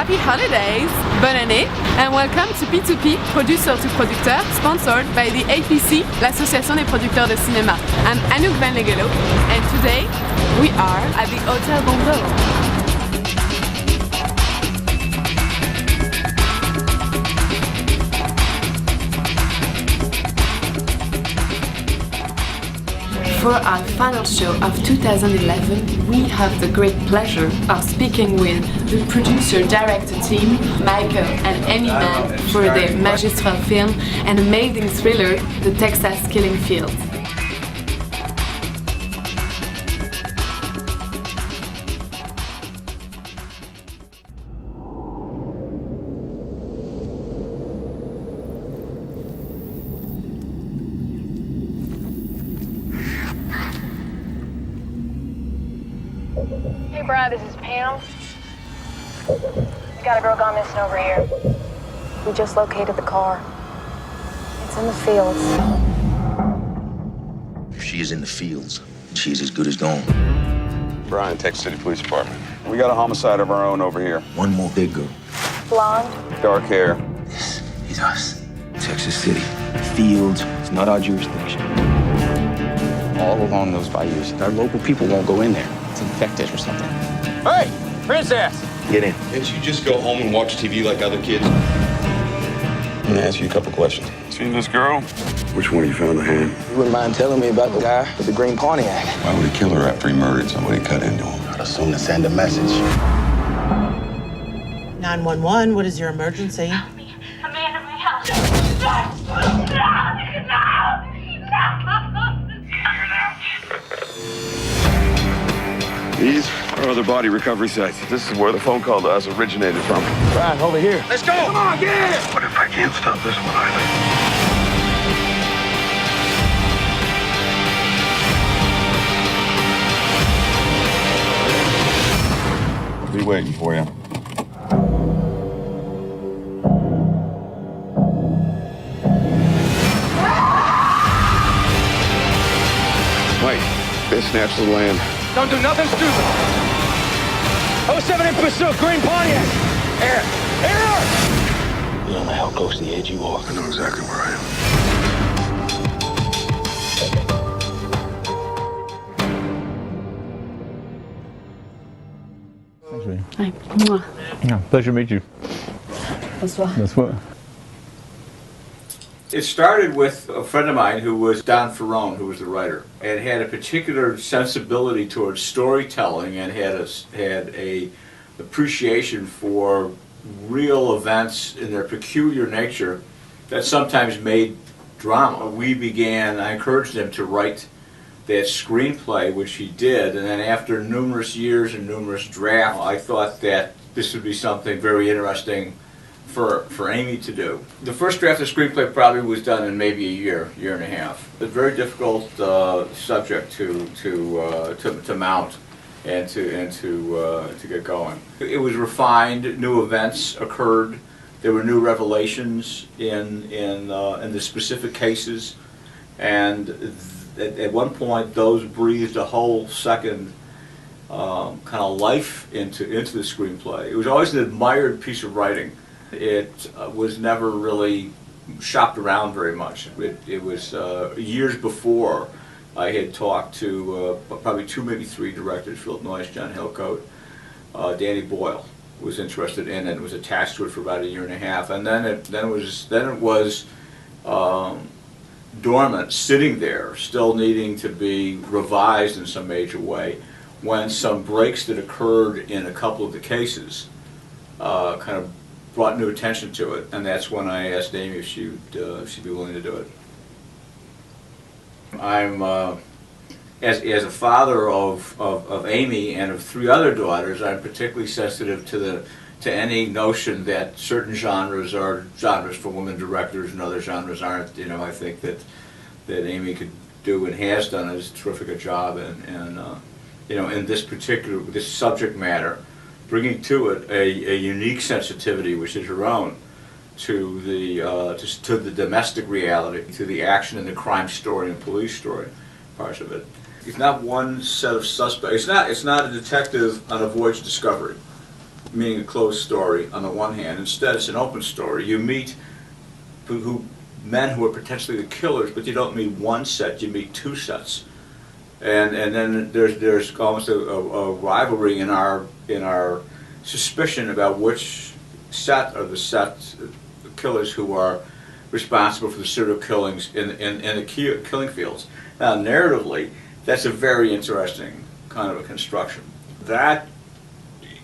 Happy holidays, bonne année, and welcome to P2P, Producteurs de Producteur, sponsored by the APC, l'Association des Producteurs de Cinéma. I'm Anne-Dominique Toussaint, and today we are at the Hotel Mandeville. For our final show of 2011, we have the great pleasure of speaking with the producer-director team, Michael and Amy Mann, for their magistral film and amazing thriller, The Texas Killing Fields. Hey Brad, this is Pam. We got a girl gone missing over here. We just located the car. It's in the fields. If she is in the fields, she's as good as gone. Brian, Texas City Police Department. We got a homicide of our own over here. One more big girl. Blonde. Dark hair. This is us. Texas City. Fields. It's not our jurisdiction. All along those bayous, our local people won't go in there. It's infected or something. Hey, princess! Get in. Can't you just go home and watch TV like other kids? I'm gonna ask you a couple questions. Seen this girl? Which one you found the hand? You wouldn't mind telling me about the guy with the green Pontiac? Why would he kill her after he murdered somebody cut into him? I'd assume to send a message. 911, what is your emergency? Help me. A man in my house. No! These are other body recovery sites. This is where the phone call to us originated from. Brian, over here. Let's go! Come on, get in! What if I can't stop this one either? I'll be waiting for you. Wait, they snatched the land. Don't do nothing stupid. 07 in pursuit, green Pontiac. Air! You don't know how close to the edge you are. I know exactly where I am. Hi. Mwah. Yeah, pleasure to meet you. Bonsoir. Bonsoir. It started with a friend of mine who was Don Ferrone, who was the writer, and had a particular sensibility towards storytelling and had a appreciation for real events in their peculiar nature that sometimes made drama. I encouraged him to write that screenplay, which he did, and then after numerous years and numerous drafts, I thought that this would be something very interesting for Amy to do. The first draft of the screenplay probably was done in maybe a year and a half. It's a very difficult subject to mount and to get going. It was refined. New events occurred. There were new revelations in the specific cases, and at one point those breathed a whole second kind of life into the screenplay. It was always an admired piece of writing. It was never really shopped around very much. It was years before I had talked to probably two, maybe three directors, Philip Noyce, John Hillcoat, Danny Boyle was interested in it and was attached to it for about a year and a half, and then it was dormant, sitting there, still needing to be revised in some major way, when some breaks that occurred in a couple of the cases kind of brought new attention to it, and that's when I asked Amy if she'd be willing to do it. I'm as a father of Amy and of three other daughters, I'm particularly sensitive to any notion that certain genres are genres for women directors and other genres aren't. I think that Amy could do and has done as terrific a job, and in this subject matter, bringing to it a unique sensitivity which is her own to the domestic reality, to the action and the crime story and police story parts of it. It's not one set of suspects. It's not a detective on a voyage discovery. meaning a closed story on the one hand. Instead, it's an open story. You meet men who are potentially the killers, but you don't meet one set, you meet two sets. And then there's almost a rivalry in our suspicion about which set are the killers who are responsible for the serial killings in the killing fields. Now, narratively, that's a very interesting kind of a construction. That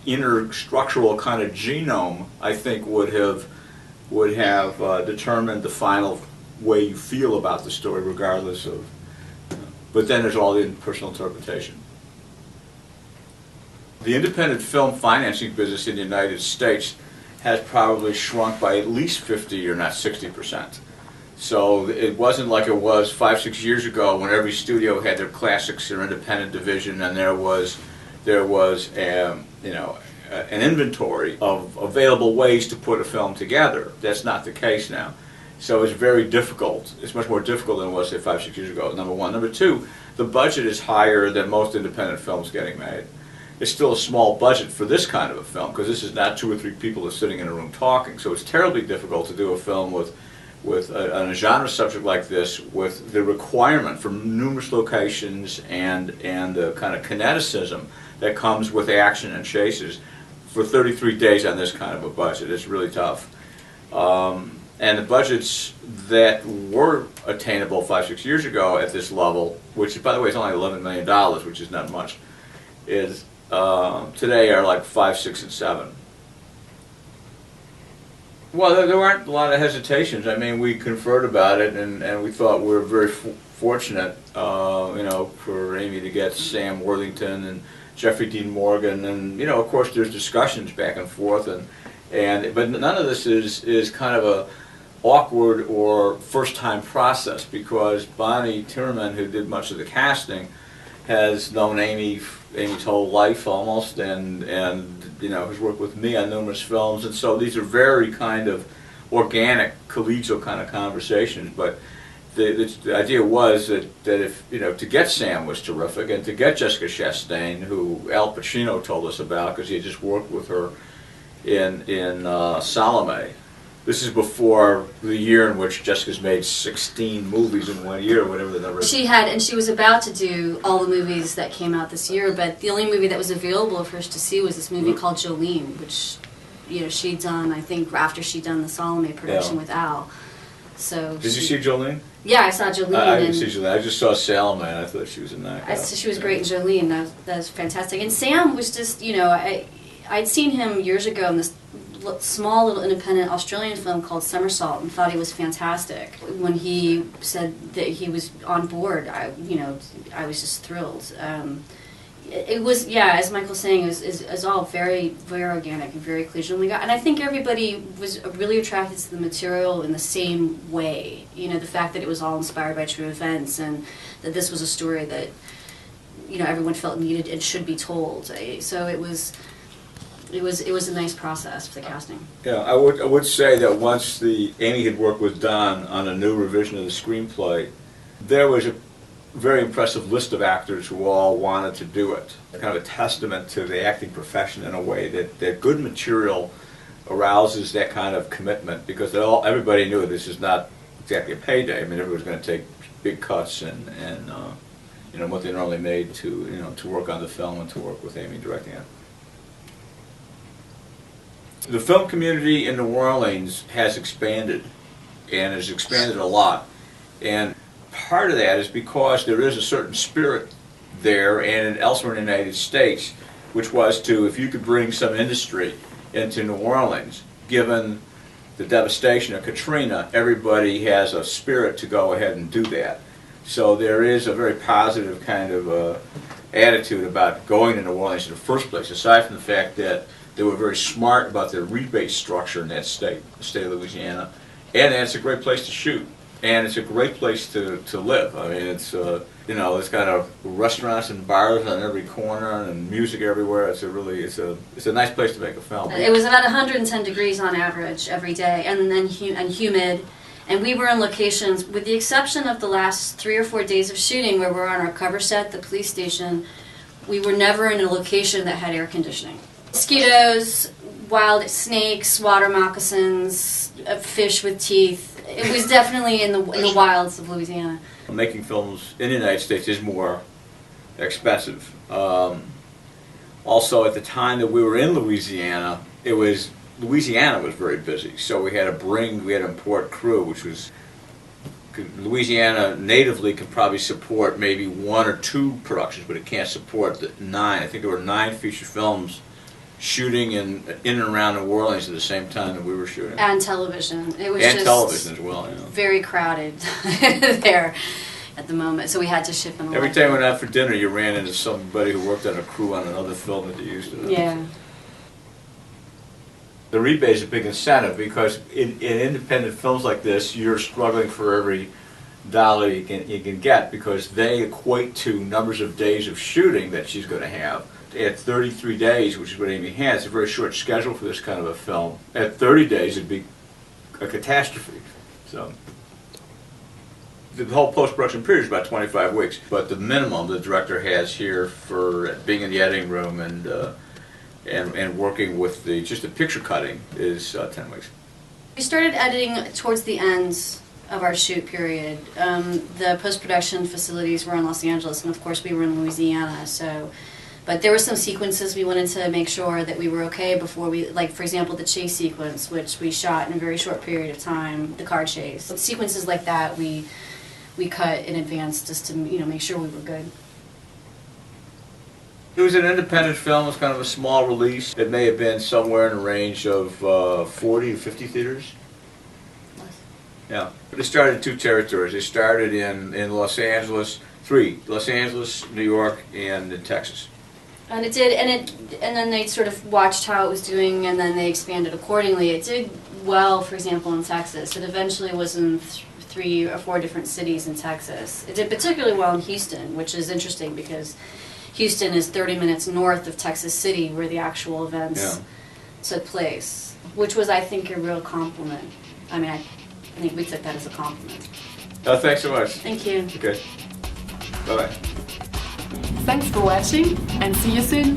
inner structural kind of genome, I think, would have determined the final way you feel about the story, regardless of. But then there's all the personal interpretation. The independent film financing business in the United States has probably shrunk by at least 50 or not 60%. So it wasn't like it was 5-6 years ago when every studio had their classics or independent division, and there was an inventory of available ways to put a film together. That's not the case now. So it's very difficult. It's much more difficult than it was, say, 5-6 years ago, number one. Number two, the budget is higher than most independent films getting made. It's still a small budget for this kind of a film, because this is not 2 or 3 people that's sitting in a room talking. So it's terribly difficult to do a film with a genre subject like this, with the requirement for numerous locations and the kind of kineticism that comes with action and chases for 33 days on this kind of a budget. It's really tough. And the budgets that were attainable 5-6 years ago at this level, which by the way is only $11 million, which is not much, is today are like 5, 6, and 7. Well, there weren't a lot of hesitations. I mean, we conferred about it, and we thought we were very fortunate, for Amy to get Sam Worthington and Jeffrey Dean Morgan, and of course, there's discussions back and forth, but none of this is kind of a awkward or first-time process, because Bonnie Timmerman, who did much of the casting, has known Amy's whole life almost, and has worked with me on numerous films, and so these are very kind of organic, collegial kind of conversations. But the idea was that if to get Sam was terrific, and to get Jessica Chastain, who Al Pacino told us about because he had just worked with her in Salome. This is before the year in which Jessica's made 16 movies in 1 year, or whatever the number is. She was about to do all the movies that came out this year, but the only movie that was available for us to see was this movie called Jolene, which, she'd done, I think, after she'd done the Salome production with Al. So Did you see Jolene? Yeah, I saw Jolene. I didn't see Jolene. I just saw Salome, and I thought she was in that. She was great in Jolene. That was fantastic. And Sam was just, I'd seen him years ago in this small little independent Australian film called Somersault, and thought he was fantastic. When he said that he was on board, I was just thrilled. It was, as Michael's saying, it was all very, very organic and very collegial. And I think everybody was really attracted to the material in the same way. The fact that it was all inspired by true events, and that this was a story that everyone felt needed and should be told. So it was a nice process for the casting. Yeah, I would say that once Amy had worked with Don on a new revision of the screenplay, there was a very impressive list of actors who all wanted to do it. Kind of a testament to the acting profession in a way that good material arouses that kind of commitment, because everybody knew this is not exactly a payday. I mean, everyone's going to take big cuts and what they normally made to work on the film and to work with Amy directing it. The film community in New Orleans has expanded, and has expanded a lot. And part of that is because there is a certain spirit there and elsewhere in the United States, which was if you could bring some industry into New Orleans, given the devastation of Katrina, everybody has a spirit to go ahead and do that. So there is a very positive kind of attitude about going to New Orleans in the first place, aside from the fact that they were very smart about their rebate structure in that state, the state of Louisiana, and it's a great place to shoot, and it's a great place to live. I mean, it's it's got restaurants and bars on every corner and music everywhere. It's a nice place to make a film. It was about 110 degrees on average every day, and then humid. And we were in locations, with the exception of the last 3 or 4 days of shooting, where we're on our cover set, the police station. We were never in a location that had air conditioning. Mosquitoes, wild snakes, water moccasins, a fish with teeth. It was definitely in the wilds of Louisiana. Making films in the United States is more expensive. Also, at the time that we were in Louisiana, Louisiana was very busy, so we had to import crew, which was, Louisiana natively could probably support maybe 1 or 2 productions, but it can't support the 9. I think there were 9 feature films shooting in and around New Orleans at the same time that we were shooting. And television. It was and just television as well. You know. Very crowded there at the moment, so we had to ship in a lot. Every time we went out for dinner, you ran into somebody who worked on a crew on another film that they used to. Yeah. The rebate is a big incentive because in independent films like this, you're struggling for every dollar you can get because they equate to numbers of days of shooting that she's going to have. At 33 days, which is what Amy had, it's a very short schedule for this kind of a film. At 30 days, it'd be a catastrophe. So the whole post-production period is about 25 weeks, but the minimum the director has here for being in the editing room and working with just the picture cutting is 10 weeks. We started editing towards the end of our shoot period. The post-production facilities were in Los Angeles, and of course we were in Louisiana, but there were some sequences we wanted to make sure that we were okay before we, like for example the chase sequence, which we shot in a very short period of time, the car chase. Sequences like that we cut in advance just to make sure we were good. It was an independent film. It was kind of a small release. It may have been somewhere in the range of 40 to 50 theaters. Yeah. But it started in 2 territories. It started in Los Angeles, 3, Los Angeles, New York, and in Texas. And it did, and then they sort of watched how it was doing, and then they expanded accordingly. It did well, for example, in Texas. It eventually was in 3 or 4 different cities in Texas. It did particularly well in Houston, which is interesting because Houston is 30 minutes north of Texas City, where the actual events took place, which was, I think, a real compliment. I mean, I think we took that as a compliment. Thanks so much. Thank you. Okay. Bye-bye. Thanks for watching and see you soon!